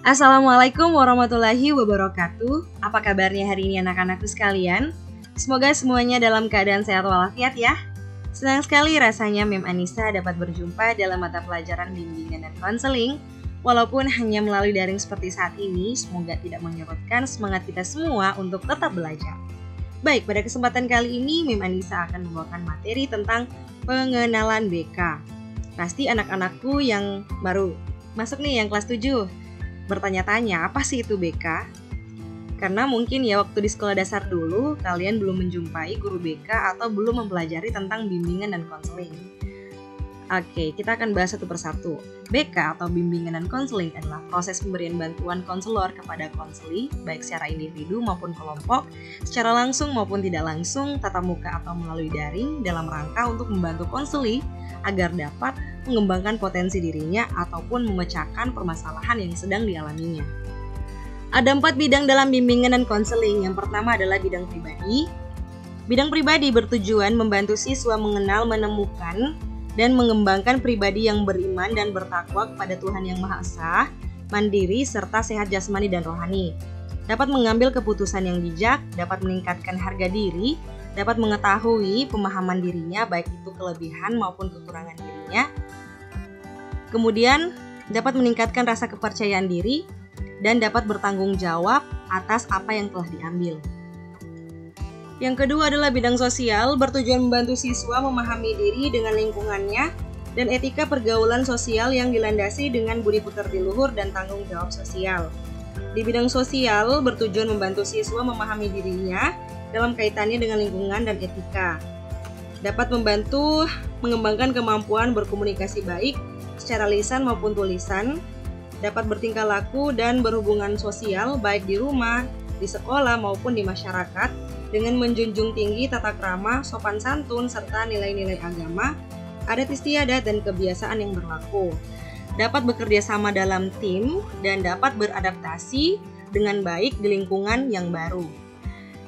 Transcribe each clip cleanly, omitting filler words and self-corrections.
Assalamualaikum warahmatullahi wabarakatuh. Apa kabarnya hari ini anak-anakku sekalian? Semoga semuanya dalam keadaan sehat walafiat ya. Senang sekali rasanya Mem Anissa dapat berjumpa dalam mata pelajaran bimbingan dan konseling. Walaupun hanya melalui daring seperti saat ini, semoga tidak menyurutkan semangat kita semua untuk tetap belajar. Baik, pada kesempatan kali ini Mem Anissa akan membawakan materi tentang pengenalan BK. Pasti anak-anakku yang baru masuk nih yang kelas 7 bertanya-tanya apa sih itu BK? Karena mungkin ya waktu di sekolah dasar dulu kalian belum menjumpai guru BK atau belum mempelajari tentang bimbingan dan konseling. Oke, kita akan bahas satu persatu. BK atau bimbingan dan konseling adalah proses pemberian bantuan konselor kepada konseli, baik secara individu maupun kelompok, secara langsung maupun tidak langsung, tatap muka atau melalui daring dalam rangka untuk membantu konseli agar dapat mengembangkan potensi dirinya ataupun memecahkan permasalahan yang sedang dialaminya. Ada 4 bidang dalam bimbingan dan konseling. Yang pertama adalah bidang pribadi. Bidang pribadi bertujuan membantu siswa mengenal, menemukan, dan mengembangkan pribadi yang beriman dan bertakwa kepada Tuhan Yang Maha Esa, mandiri, serta sehat jasmani dan rohani. Dapat mengambil keputusan yang bijak, dapat meningkatkan harga diri, dapat mengetahui pemahaman dirinya, baik itu kelebihan maupun kekurangan dirinya. Kemudian dapat meningkatkan rasa kepercayaan diri dan dapat bertanggung jawab atas apa yang telah diambil. Yang kedua adalah bidang sosial, bertujuan membantu siswa memahami diri dengan lingkungannya dan etika pergaulan sosial yang dilandasi dengan budi pekerti luhur dan tanggung jawab sosial. Di bidang sosial, bertujuan membantu siswa memahami dirinya dalam kaitannya dengan lingkungan dan etika. Dapat membantu mengembangkan kemampuan berkomunikasi baik secara lisan maupun tulisan, dapat bertingkah laku dan berhubungan sosial baik di rumah, di sekolah maupun di masyarakat dengan menjunjung tinggi tata krama, sopan santun, serta nilai-nilai agama, adat istiadat dan kebiasaan yang berlaku. Dapat bekerja sama dalam tim dan dapat beradaptasi dengan baik di lingkungan yang baru.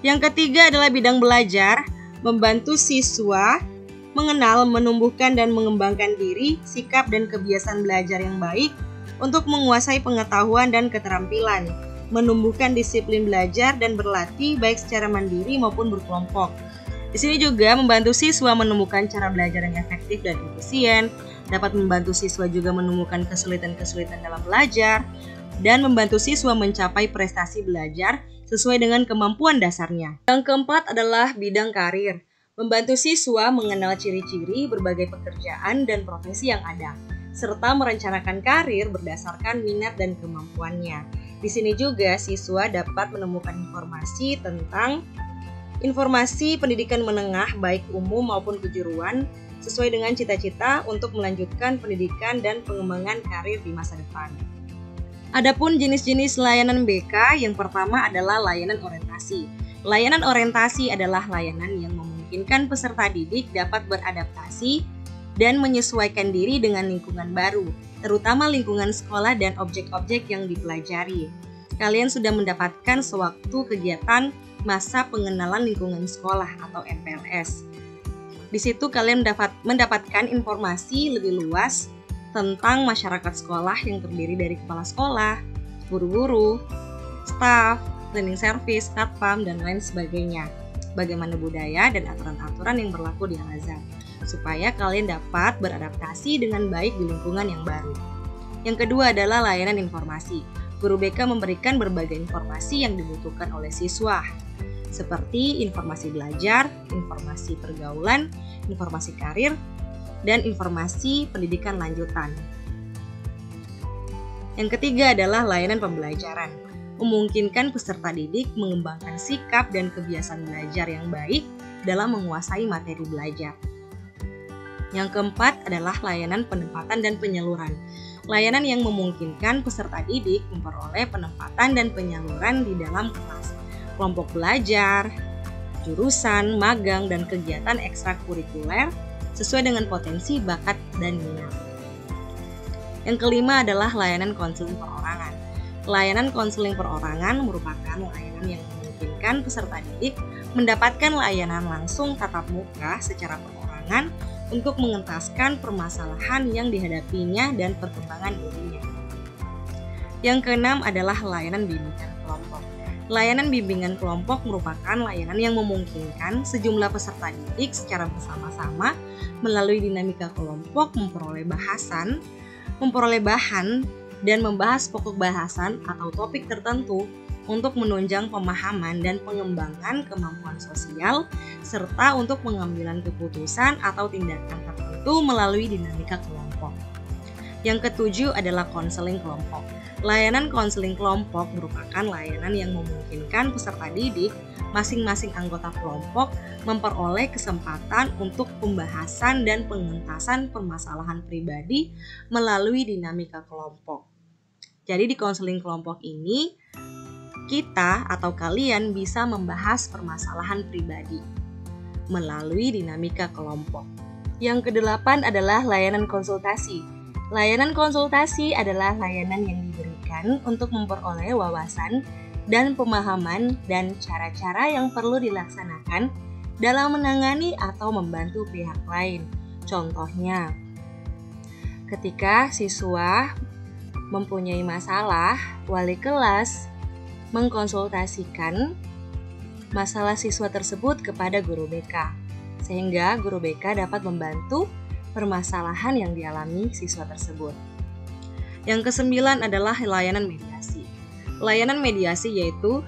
Yang ketiga adalah bidang belajar, membantu siswa mengenal, menumbuhkan dan mengembangkan diri, sikap dan kebiasaan belajar yang baik untuk menguasai pengetahuan dan keterampilan, menumbuhkan disiplin belajar dan berlatih baik secara mandiri maupun berkelompok. Di sini juga membantu siswa menemukan cara belajar yang efektif dan efisien, dapat membantu siswa juga menemukan kesulitan-kesulitan dalam belajar, dan membantu siswa mencapai prestasi belajar sesuai dengan kemampuan dasarnya. Yang keempat adalah bidang karir, membantu siswa mengenal ciri-ciri berbagai pekerjaan dan profesi yang ada, serta merencanakan karir berdasarkan minat dan kemampuannya. Di sini juga siswa dapat menemukan informasi tentang informasi pendidikan menengah baik umum maupun kejuruan sesuai dengan cita-cita untuk melanjutkan pendidikan dan pengembangan karir di masa depan. Adapun jenis-jenis layanan BK, yang pertama adalah layanan orientasi. Layanan orientasi adalah layanan yang memungkinkan peserta didik dapat beradaptasi dan menyesuaikan diri dengan lingkungan baru, terutama lingkungan sekolah dan objek-objek yang dipelajari. Kalian sudah mendapatkan sewaktu kegiatan masa pengenalan lingkungan sekolah atau MPLS. Di situ kalian mendapatkan informasi lebih luas tentang masyarakat sekolah yang terdiri dari kepala sekolah, guru-guru, staf, cleaning service, satpam, dan lain sebagainya. Bagaimana budaya dan aturan-aturan yang berlaku di Al-Azhar, supaya kalian dapat beradaptasi dengan baik di lingkungan yang baru. Yang kedua adalah layanan informasi. Guru BK memberikan berbagai informasi yang dibutuhkan oleh siswa, seperti informasi belajar, informasi pergaulan, informasi karir, dan informasi pendidikan lanjutan. Yang ketiga adalah layanan pembelajaran, memungkinkan peserta didik mengembangkan sikap dan kebiasaan belajar yang baik dalam menguasai materi belajar. Yang keempat adalah layanan penempatan dan penyaluran. Layanan yang memungkinkan peserta didik memperoleh penempatan dan penyaluran di dalam kelas, kelompok belajar, jurusan, magang, dan kegiatan ekstrakurikuler sesuai dengan potensi, bakat, dan minat. Yang kelima adalah layanan konseling perorangan. Layanan konseling perorangan merupakan layanan yang memungkinkan peserta didik mendapatkan layanan langsung tatap muka secara perorangan untuk mengentaskan permasalahan yang dihadapinya dan perkembangan dirinya. Yang keenam adalah layanan bimbingan kelompok. Layanan bimbingan kelompok merupakan layanan yang memungkinkan sejumlah peserta didik secara bersama-sama melalui dinamika kelompok memperoleh bahan dan membahas pokok bahasan atau topik tertentu untuk menunjang pemahaman dan pengembangan kemampuan sosial serta untuk pengambilan keputusan atau tindakan tertentu melalui dinamika kelompok. Yang ketujuh adalah konseling kelompok. Layanan konseling kelompok merupakan layanan yang memungkinkan peserta didik masing-masing anggota kelompok memperoleh kesempatan untuk pembahasan dan pengentasan permasalahan pribadi melalui dinamika kelompok. Jadi di konseling kelompok ini, kita atau kalian bisa membahas permasalahan pribadi melalui dinamika kelompok. Yang kedelapan adalah layanan konsultasi. Layanan konsultasi adalah layanan yang diberikan untuk memperoleh wawasan dan pemahaman dan cara-cara yang perlu dilaksanakan dalam menangani atau membantu pihak lain. Contohnya, ketika siswa mempunyai masalah, wali kelas mengkonsultasikan masalah siswa tersebut kepada guru BK, sehingga guru BK dapat membantu permasalahan yang dialami siswa tersebut. Yang kesembilan adalah layanan mediasi. Layanan mediasi yaitu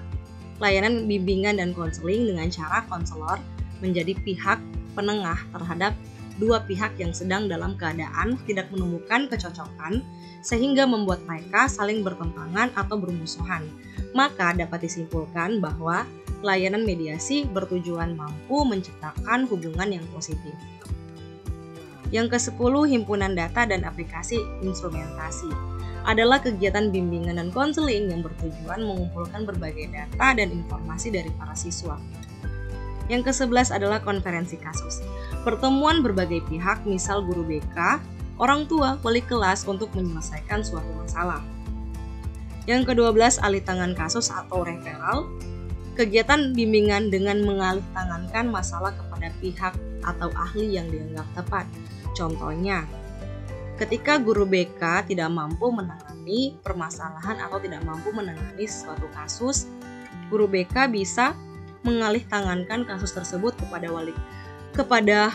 layanan bimbingan dan konseling dengan cara konselor menjadi pihak penengah terhadap dua pihak yang sedang dalam keadaan tidak menemukan kecocokan sehingga membuat mereka saling bertentangan atau bermusuhan. Maka dapat disimpulkan bahwa layanan mediasi bertujuan mampu menciptakan hubungan yang positif. Yang ke-10, himpunan data dan aplikasi instrumentasi adalah kegiatan bimbingan dan konseling yang bertujuan mengumpulkan berbagai data dan informasi dari para siswa. Yang ke-11 adalah konferensi kasus. Pertemuan berbagai pihak, misal guru BK, orang tua, wali kelas untuk menyelesaikan suatu masalah. Yang ke-12, alih tangan kasus atau referral. Kegiatan bimbingan dengan mengalih tangankan masalah kepada pihak atau ahli yang dianggap tepat. Contohnya, ketika guru BK tidak mampu menangani permasalahan atau tidak mampu menangani suatu kasus, guru BK bisa mengalih tangankan kasus tersebut kepada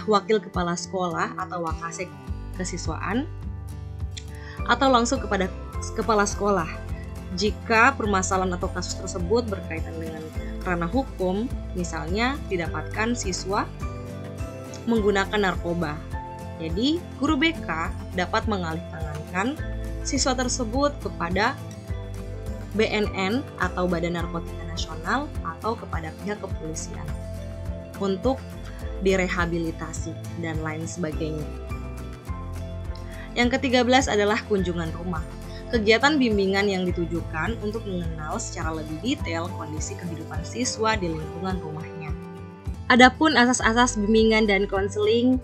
wakil kepala sekolah atau wakasek kesiswaan atau langsung kepada kepala sekolah. Jika permasalahan atau kasus tersebut berkaitan dengan ranah hukum, misalnya didapatkan siswa menggunakan narkoba. Jadi, guru BK dapat mengalih tangankan siswa tersebut kepada BNN atau Badan Narkotika Nasional atau kepada pihak kepolisian untuk direhabilitasi dan lain sebagainya. Yang ke-13 adalah kunjungan rumah. Kegiatan bimbingan yang ditujukan untuk mengenal secara lebih detail kondisi kehidupan siswa di lingkungan rumahnya. Adapun asas-asas bimbingan dan konseling,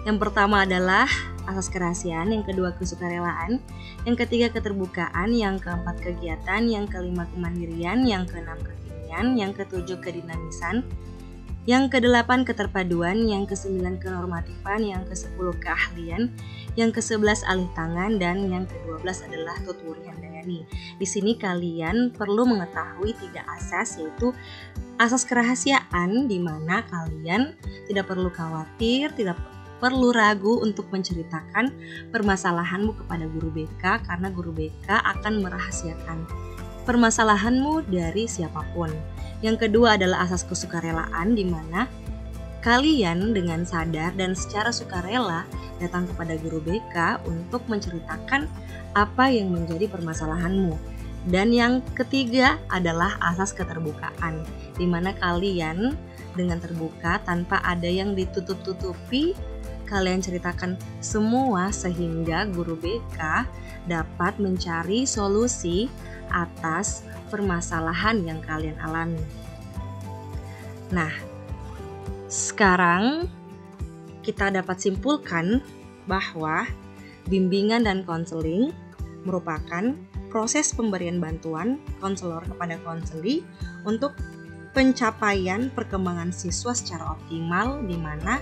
yang pertama adalah asas kerahasiaan, yang kedua kesukarelaan, yang ketiga keterbukaan, yang keempat kegiatan, yang kelima kemandirian, yang keenam kekinian, yang ketujuh kedinamisan, yang kedelapan keterpaduan, yang kesembilan kenormatifan, yang ke-10 keahlian, yang ke-11 alih tangan, dan yang ke-12 adalah tuturian dayani. Di sini kalian perlu mengetahui 3 asas, yaitu asas kerahasiaan, di mana kalian tidak perlu khawatir, tidak perlu ragu untuk menceritakan permasalahanmu kepada guru BK, karena guru BK akan merahasiakan permasalahanmu dari siapapun. Yang kedua adalah asas kesukarelaan, di mana kalian dengan sadar dan secara sukarela datang kepada guru BK untuk menceritakan apa yang menjadi permasalahanmu. Dan yang ketiga adalah asas keterbukaan, di mana kalian dengan terbuka tanpa ada yang ditutup-tutupi, kalian ceritakan semua sehingga guru BK dapat mencari solusi atas permasalahan yang kalian alami. Nah, sekarang kita dapat simpulkan bahwa bimbingan dan konseling merupakan proses pemberian bantuan konselor kepada konseli untuk pencapaian perkembangan siswa secara optimal, di mana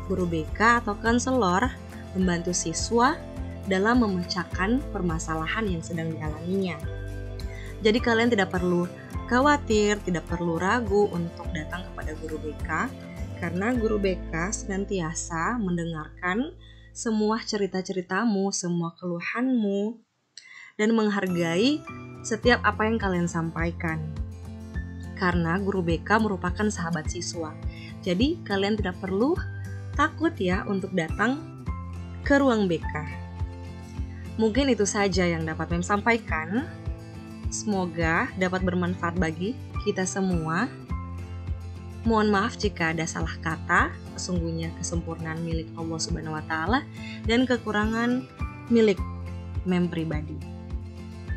guru BK atau konselor membantu siswa dalam memecahkan permasalahan yang sedang dialaminya. Jadi kalian tidak perlu khawatir, tidak perlu ragu untuk datang kepada guru BK, karena guru BK senantiasa mendengarkan semua cerita-ceritamu, semua keluhanmu, dan menghargai setiap apa yang kalian sampaikan. Karena guru BK merupakan sahabat siswa. Jadi kalian tidak perlu takut ya untuk datang ke ruang BK. Mungkin itu saja yang dapat Mem sampaikan. Semoga dapat bermanfaat bagi kita semua. Mohon maaf jika ada salah kata, sesungguhnya kesempurnaan milik Allah Subhanahu wa Ta'ala dan kekurangan milik Mem pribadi.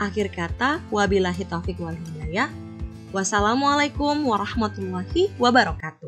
Akhir kata, wabillahi taufiq wal hidayah. Wassalamualaikum warahmatullahi wabarakatuh.